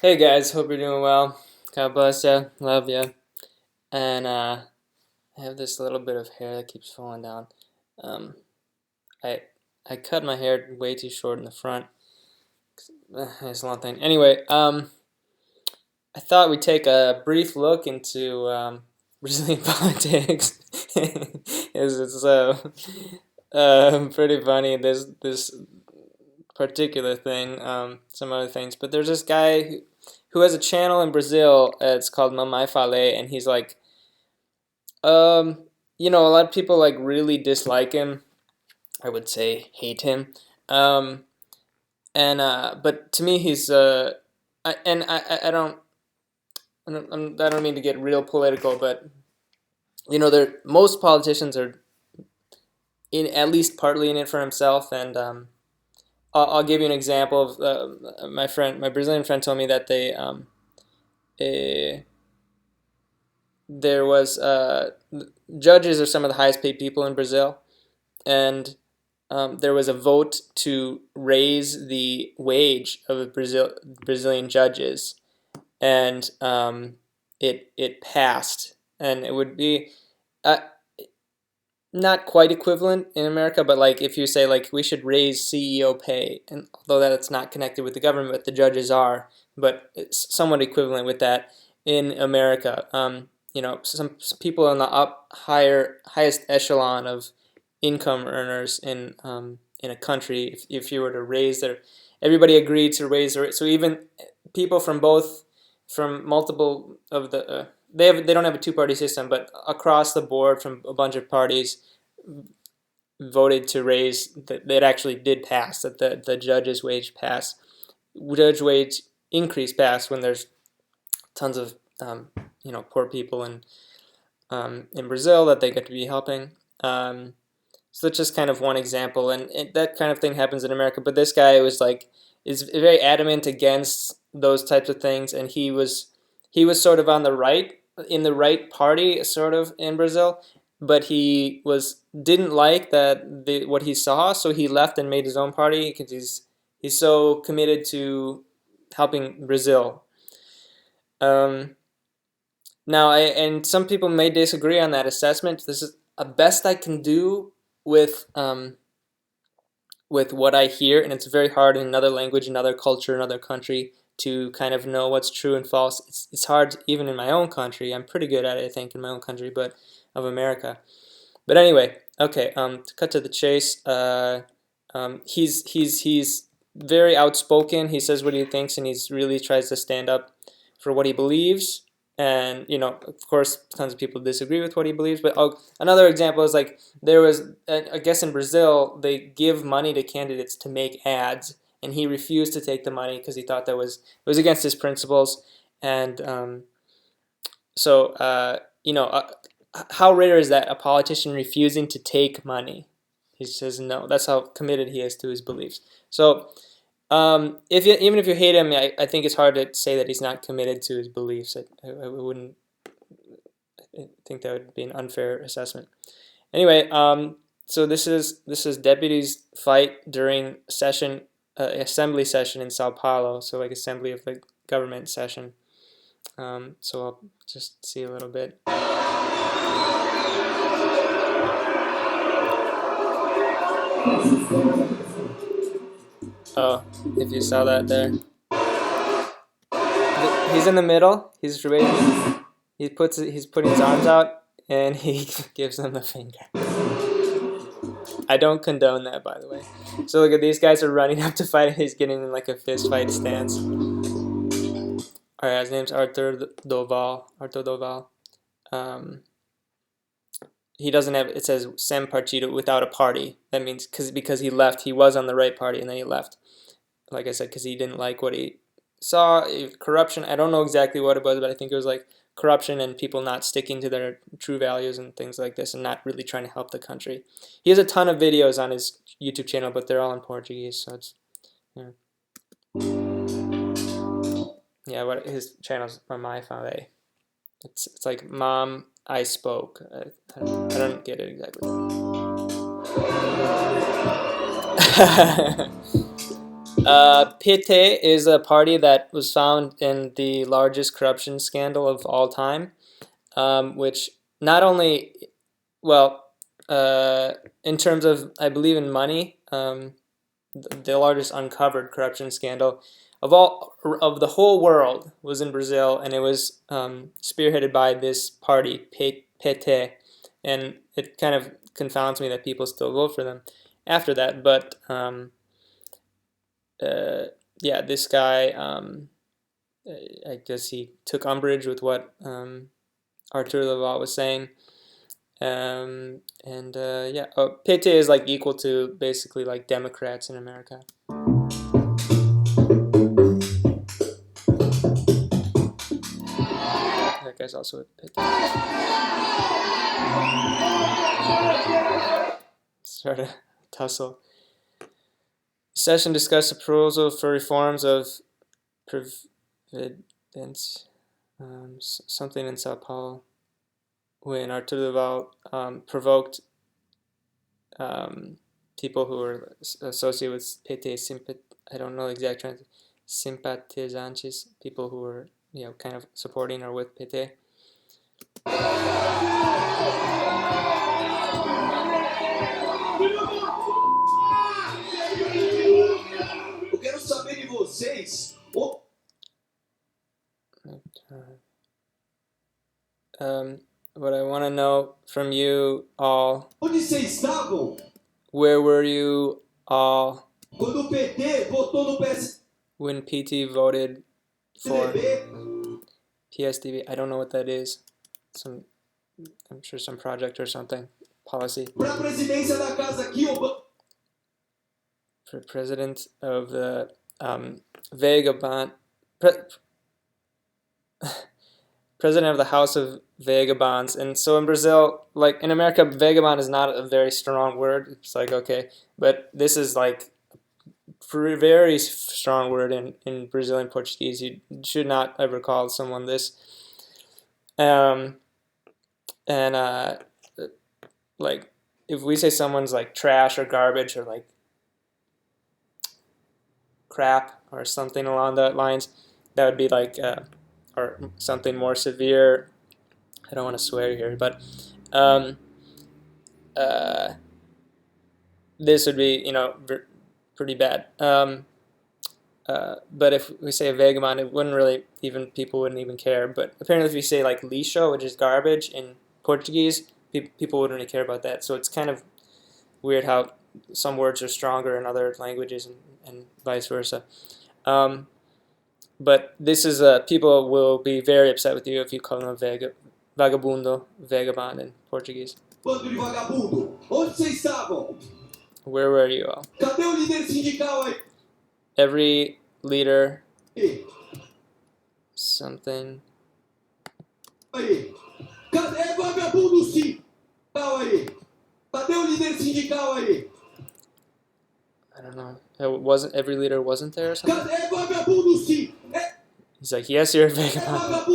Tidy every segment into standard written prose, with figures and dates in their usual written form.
Hey guys, hope you're doing well. God bless ya, love ya. And I have this little bit of hair that keeps falling down. Um, I I cut my hair way too short in the front. It's a long thing. Anyway, I thought we'd take a brief look into Brazilian politics. It's pretty funny. There's this particular thing, some other things, but there's this guy who has a channel in Brazil. It's called MamaeFalei, and he's like, um, a lot of people like really dislike him. I would say hate him. Um, and but to me, he's I don't I don't mean to get real political, but there most politicians are in at least partly in it for himself, and I'll give you an example of my Brazilian friend told me that eh, there was judges are some of the highest paid people in Brazil, and there was a vote to raise the wage of Brazilian judges, and it passed, and it would be uh, not quite equivalent in America, but like if you say like we should raise CEO pay, and although that's not connected with the government, but the judges are, but it's somewhat equivalent with that in America. Some people in the highest echelon of income earners in a country, if you were to raise their, everybody agreed to raise their, so even people from multiple of the they don't have a two-party system, but across the board from a bunch of parties voted to raise that it actually did pass, that the judge's wage pass, judge wage increase pass when there's tons of poor people in Brazil that they get to be helping. So that's just kind of one example, and that kind of thing happens in America. But this guy is very adamant against those types of things, and he was sort of on the right, in the right party sort of in Brazil, but he was didn't like what he saw, so he left and made his own party because he's so committed to helping Brazil. Um, and some people may disagree on that assessment. This is a best I can do with what I hear, and it's very hard in another language, another culture, another country to kind of know what's true and false. It's hard even in my own country. I'm pretty good at it, I think, in my own country, but of America. But anyway, okay. To cut to the chase, he's very outspoken. He says what he thinks, and he's really tries to stand up for what he believes. And of course, tons of people disagree with what he believes. But another example is like there was, I guess in Brazil, they give money to candidates to make ads, and he refused to take the money because he thought it was against his principles. And so how rare is that, a politician refusing to take money? He says no. That's how committed he is to his beliefs. So even if you hate him, I think it's hard to say that he's not committed to his beliefs. I wouldn't. I think that would be an unfair assessment. Anyway, so this is deputies fight during assembly session in Sao Paulo. So like assembly of the government session. So I'll just see a little bit. Oh, if you saw that there. He's in the middle. He's raising. He's putting his arms out, and he gives them the finger. I don't condone that, by the way. So look at these guys are running up to fight, and he's getting in like a fist fight stance. All right, his name's Arthur Doval. He doesn't have. It says sem partido, without a party. That means because he left. He was on the right party, and then he left. Like I said, because he didn't like what he saw, corruption. I don't know exactly what it was, but I think it was like corruption and people not sticking to their true values and things like this, and not really trying to help the country. He has a ton of videos on his YouTube channel, but they're all in Portuguese, so it's what his channel's MamaeFalei. It's like Mom, I spoke. I don't get it exactly. PT is a party that was found in the largest corruption scandal of all time, which not only, well, in terms of, I believe in money, the largest uncovered corruption scandal of the whole world was in Brazil, and it was spearheaded by this party, PT, and it kind of confounds me that people still vote for them after that. But yeah, this guy, I guess he took umbrage with what Arthur Laval was saying. And yeah, PT is like equal to basically like Democrats in America. That guy's also with PT. Start a tussle. Session discussed a proposal for reforms of Previdence, something in Sao Paulo, when Arturo Laval provoked people who were associated with PT, I don't know the exact translation, simpatizantes, people who were kind of supporting or with PT. Eu quero saber de vocês. What I want to know from you all. Onde vocês estavam? Where were you all? Quando o PT votou no PSD. When PT voted for PSDB, I don't know what that is. I'm sure some project or something, policy. Para a presidência da casa aqui, For president of the Vagabond, president of the House of Vagabonds. And so in Brazil, like in America, vagabond is not a very strong word. It's like, okay, but this is like a very strong word in Brazilian Portuguese. You should not ever call someone this. And like if we say someone's like trash or garbage or like crap or something along that lines, that would be like or something more severe. I don't want to swear here, but this would be pretty bad. But if we say vagabond, it wouldn't really people wouldn't even care. But apparently, if you say like lixo, which is garbage in Portuguese, people wouldn't really care about that. So it's kind of weird how some words are stronger in other languages and vice versa. But this is people will be very upset with you if you call them vagabundo, vagabond in Portuguese. Bando de vagabundo, onde vocês estavam? Where were you all? Cadê o líder sindical aí? Every leader. Something. Aí. Cadê vagabundo sindical aí? Cadê o líder sindical aí? I don't know. It wasn't every leader wasn't there or something? Cadê vagabundo sim? He's like, yes, you're a vagabond.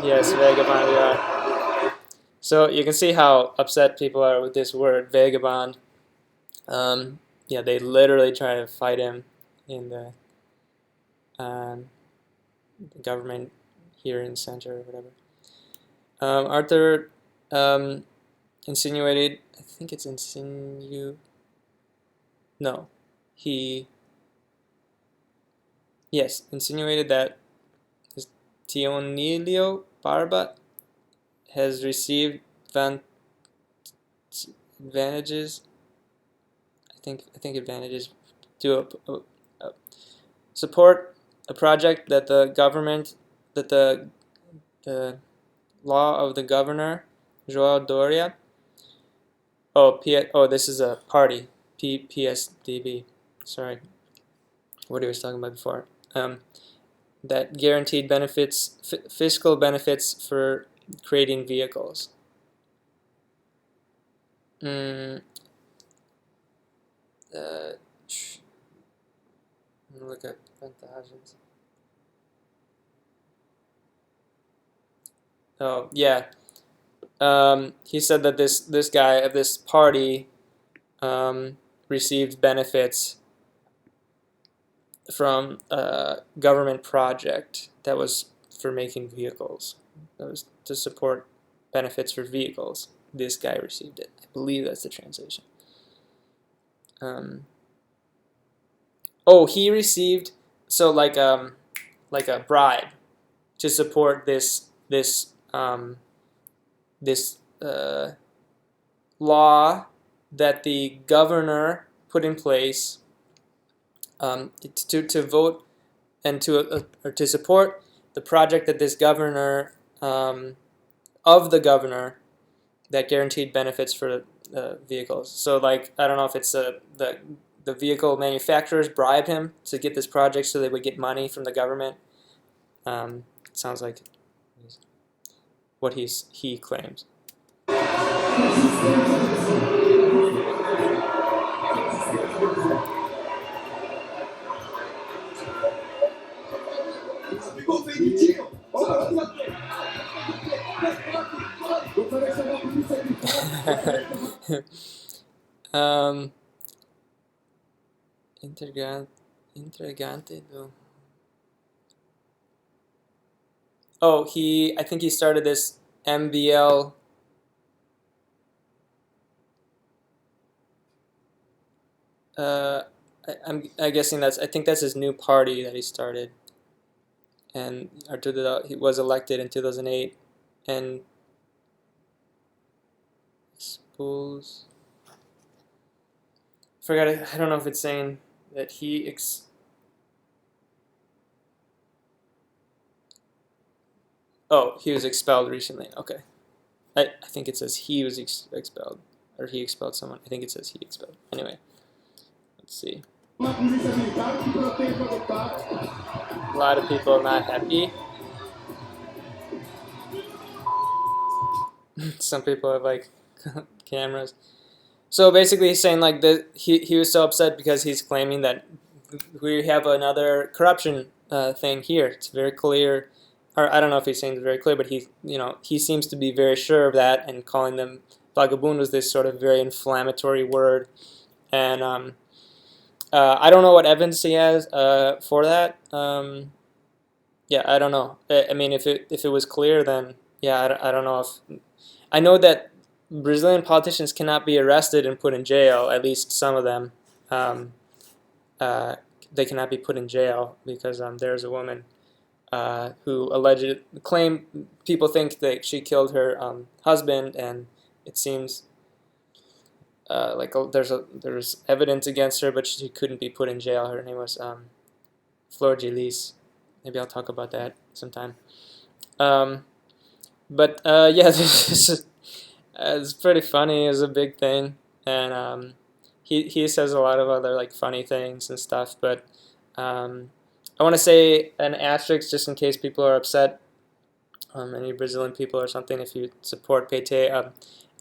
Yes, vagabond, we are. So you can see how upset people are with this word, vagabond. Yeah, they literally try to fight him in the government here in the center or whatever. Arthur insinuated, I think it's no, insinuated that Tionilio Barba has received advantages. I think advantages to support a project that the law of the governor João Doria. This is a party, PSDB. Sorry, what he was talking about before. That guaranteed benefits, fiscal benefits for creating vehicles. Look at vantagens. Oh yeah. He said that this guy of this party received benefits from a government project that was for making vehicles. That was to support benefits for vehicles. This guy received it. I believe that's the translation. Oh, he received like a bribe to support this law that the governor put in place to vote and or to support the project that this governor of the governor that guaranteed benefits for vehicles. So like I don't know if it's the vehicle manufacturers bribed him to get this project so they would get money from the government. It sounds like what he claims. Ficou ofendidinho? um, Intrigante do. Oh, I think he started this MBL. I'm guessing I think that's his new party that he started, and he was elected in 2008, and suppose forgot it. I don't know if it's saying that he was expelled recently. Okay, I think it says he was expelled, or he expelled someone. I think it says he expelled. Anyway, let's see. A lot of people not happy. Some people have like cameras. So basically, he's saying like he was so upset because he's claiming that we have another corruption thing here. It's very clear, or I don't know if he's saying it's very clear, but he seems to be very sure of that, and calling them vagabond was this sort of very inflammatory word, and I don't know what evidence he has for that. Yeah, I don't know. I mean, if it was clear, then yeah, I don't know if I know that Brazilian politicians cannot be arrested and put in jail. At least some of them, um, they cannot be put in jail because there's a woman who people think that she killed her husband, and it seems there's evidence against her, but she couldn't be put in jail. Her name was Flor de Lis. Maybe I'll talk about that sometime. But yeah, it's pretty funny. It's a big thing, and he says a lot of other like funny things and stuff. But I want to say an asterisk just in case people are upset. Any Brazilian people or something, if you support PT.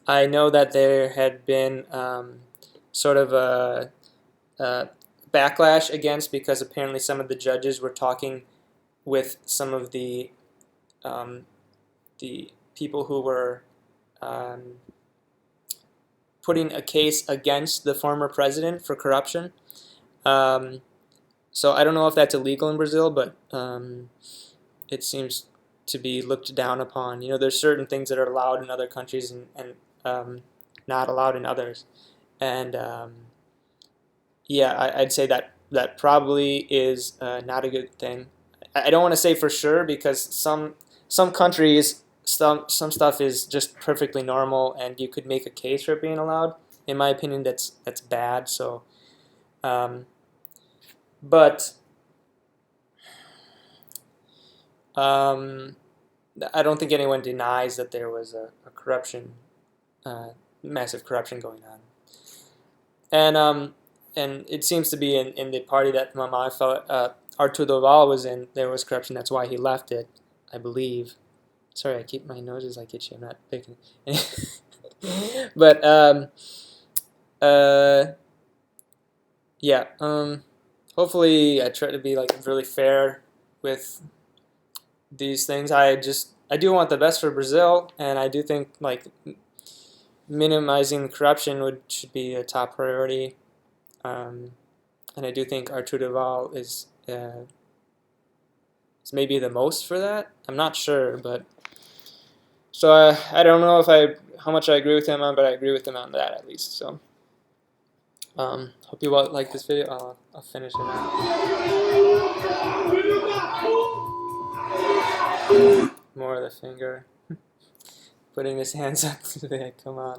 I know that there had been sort of a backlash against because apparently some of the judges were talking with some of the people who were um, putting a case against the former president for corruption. Um, so I don't know if that's illegal in Brazil, but it seems to be looked down upon. There's certain things that are allowed in other countries and not allowed in others. And yeah, I'd say that probably is not a good thing. I don't want to say for sure because some countries some stuff is just perfectly normal and you could make a case for it being allowed. In my opinion, that's bad. So, but um, I don't think anyone denies that there was a corruption, massive corruption going on, and it seems to be in the party that MamaeFalei, Artur Doval was in. There was corruption. That's why he left it, I believe. Sorry, I keep my nose is like itchy. I'm not picking. But uh, yeah. Hopefully, I try to be like really fair with these things. I do want the best for Brazil, and I do think like minimizing corruption should be a top priority. And I do think Artur Doval is maybe the most for that. I'm not sure, but so I don't know if how much I agree with him on, but I agree with him on that at least. So hope you all like this video. I'll finish it now. More of the finger. Putting his hands up to the head. Come on.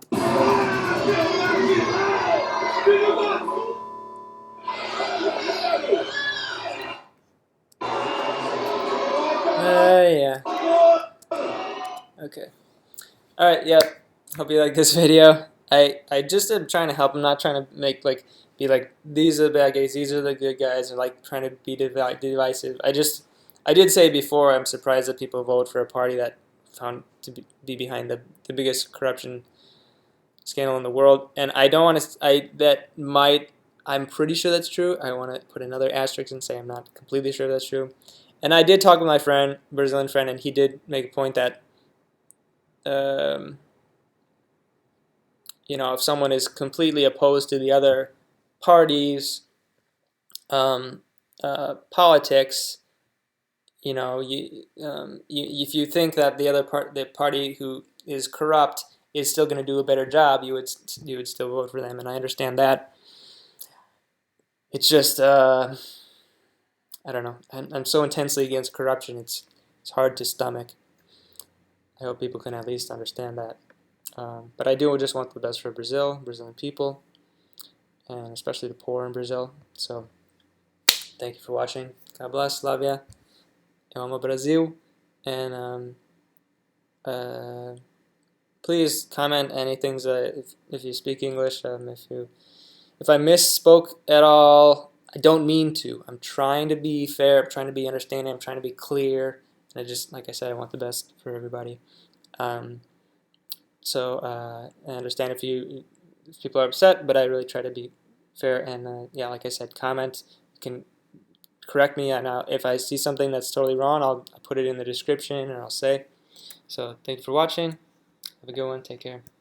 Yeah. Okay. All right. Yeah. Hope you like this video. I just am trying to help. I'm not trying to be like these are the bad guys, these are the good guys, or like trying to be divisive. I did say before I'm surprised that people vote for a party that found to be behind the biggest corruption scandal in the world, and I don't want to. I'm pretty sure that's true. I want to put another asterisk and say I'm not completely sure that's true. And I did talk with my friend, Brazilian friend, and he did make a point that um, if someone is completely opposed to the other party's politics, if you think that the party who is corrupt is still going to do a better job, you would still vote for them, and I understand that. It's just I don't know. I'm so intensely against corruption. It's hard to stomach. I hope people can at least understand that. But I do just want the best for Brazilian people, and especially the poor in Brazil. So thank you for watching. God bless. Love ya. Eu amo Brazil. And please comment anything if you speak English. If I misspoke at all, I don't mean to. I'm trying to be fair. I'm trying to be understanding. I'm trying to be clear. And like I said, I want the best for everybody. So I understand if people are upset, but I really try to be fair. And yeah, like I said, comment. You can correct me. And if I see something that's totally wrong, I'll put it in the description and I'll say. So thank you for watching. Have a good one. Take care.